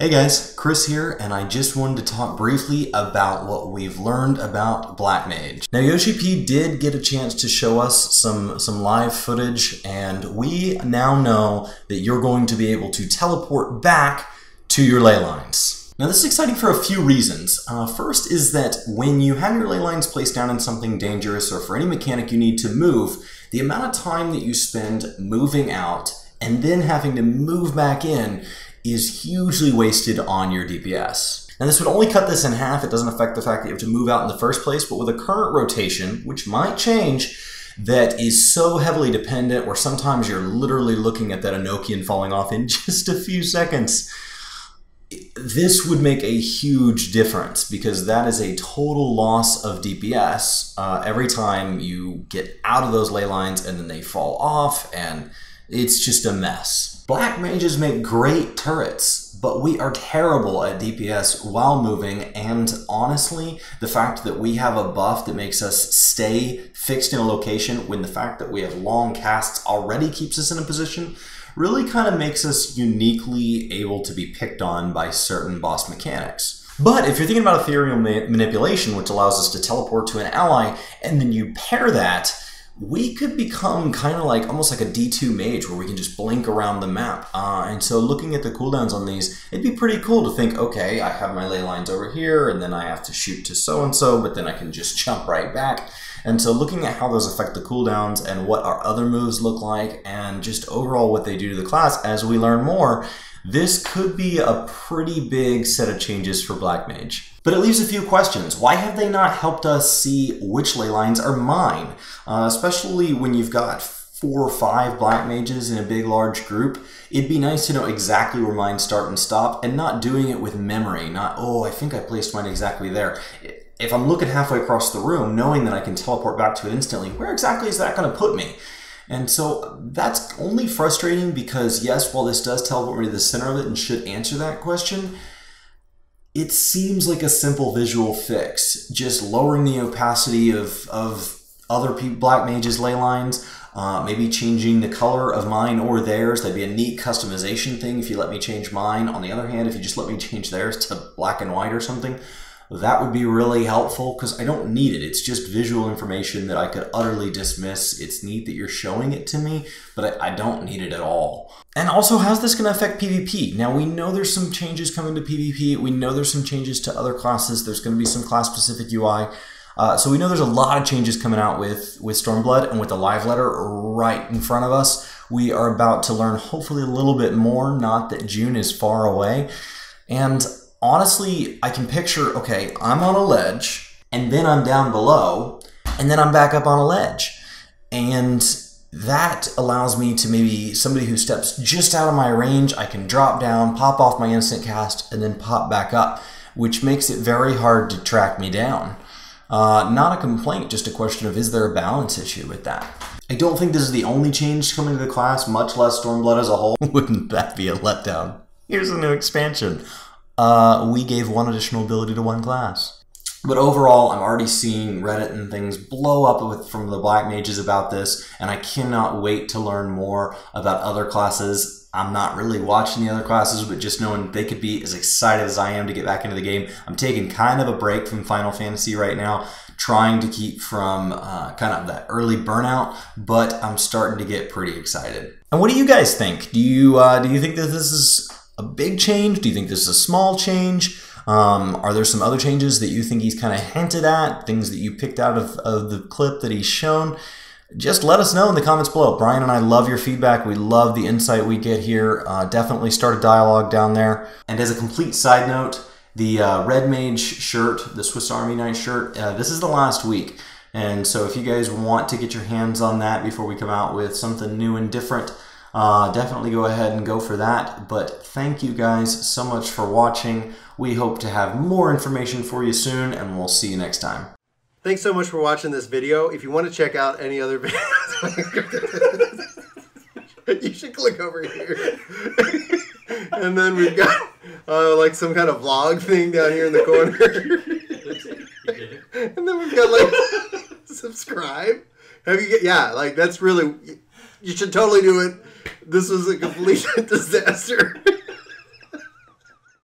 Hey guys, Chris here, and I just wanted to talk briefly about what we've learned about Black Mage. Now, Yoshi P did get a chance to show us some live footage, and we now know that you're going to be able to teleport back to your ley lines. Now, this is exciting for a few reasons. First is that when you have your ley lines placed down in something dangerous, or for any mechanic you need to move, the amount of time that you spend moving out and then having to move back in is hugely wasted on your DPS. Now, this would only cut this in half. It doesn't affect the fact that you have to move out in the first place, but with a current rotation, which might change, that is so heavily dependent where sometimes you're literally looking at that Enochian falling off in just a few seconds. This would make a huge difference because that is a total loss of DPS every time you get out of those ley lines and then they fall off, and it's just a mess. Black mages make great turrets, but we are terrible at DPS while moving, and honestly, the fact that we have a buff that makes us stay fixed in a location when the fact that we have long casts already keeps us in a position really kind of makes us uniquely able to be picked on by certain boss mechanics. But if you're thinking about ethereal manipulation, which allows us to teleport to an ally, and then you pair that, we could become kind of like almost like a D2 mage where we can just blink around the map. And so looking at the cooldowns on these, it'd be pretty cool to think, okay, I have my ley lines over here and then I have to shoot to so-and-so, but then I can just jump right back. And so looking at how those affect the cooldowns and what our other moves look like and just overall what they do to the class as we learn more, this could be a pretty big set of changes for Black Mage. But it leaves a few questions. Why have they not helped us see which ley lines are mine? Especially when you've got 4 or 5 Black Mages in a big, large group, it'd be nice to know exactly where mine start and stop, and not doing it with memory. Not, oh, I think I placed mine exactly there. If I'm looking halfway across the room, knowing that I can teleport back to it instantly, where exactly is that going to put me? And so that's only frustrating because, yes, while this does teleport me to the center of it and should answer that question, it seems like a simple visual fix. Just lowering the opacity of other Black Mage's ley lines, maybe changing the color of mine or theirs. That'd be a neat customization thing if you let me change mine. On the other hand, if you just let me change theirs to black and white or something, that would be really helpful because I don't need it. It's just visual information that I could utterly dismiss. It's neat that you're showing it to me, but I don't need it at all. And also, how's this going to affect PvP? Now, we know there's some changes coming to PvP. We know there's some changes to other classes. There's going to be some class-specific UI. So we know there's a lot of changes coming out with Stormblood, and with the live letter right in front of us, we are about to learn hopefully a little bit more, not that June is far away. And honestly, I can picture, okay, I'm on a ledge, and then I'm down below, and then I'm back up on a ledge. And that allows me to maybe somebody who steps just out of my range, I can drop down, pop off my instant cast, and then pop back up, which makes it very hard to track me down. Not a complaint, just a question of, is there a balance issue with that? I don't think this is the only change coming to the class, much less Stormblood as a whole. Wouldn't that be a letdown? Here's a new expansion. We gave 1 additional ability to 1 class. But overall, I'm already seeing Reddit and things blow up from the Black Mages about this, and I cannot wait to learn more about other classes. I'm not really watching the other classes, but just knowing they could be as excited as I am to get back into the game. I'm taking kind of a break from Final Fantasy right now, trying to keep from kind of that early burnout, but I'm starting to get pretty excited. And what do you guys think? Do you think that this is a big change? Do you think this is a small change? Are there some other changes that you think he's kind of hinted at? Things that you picked out of the clip that he's shown? Just let us know in the comments below. Brian and I love your feedback. We love the insight we get here. Definitely start a dialogue down there. And as a complete side note, the Red Mage shirt, the Swiss Army Knight shirt, this is the last week. And so if you guys want to get your hands on that before we come out with something new and different, definitely go ahead and go for that. But thank you guys so much for watching. We hope to have more information for you soon, and we'll see you next time. Thanks so much for watching this video. If you want to check out any other videos, you should click over here. And then we've got like some kind of vlog thing down here in the corner. And then we've got like subscribe. Have you yeah, like that's really, you should totally do it. This was a complete disaster.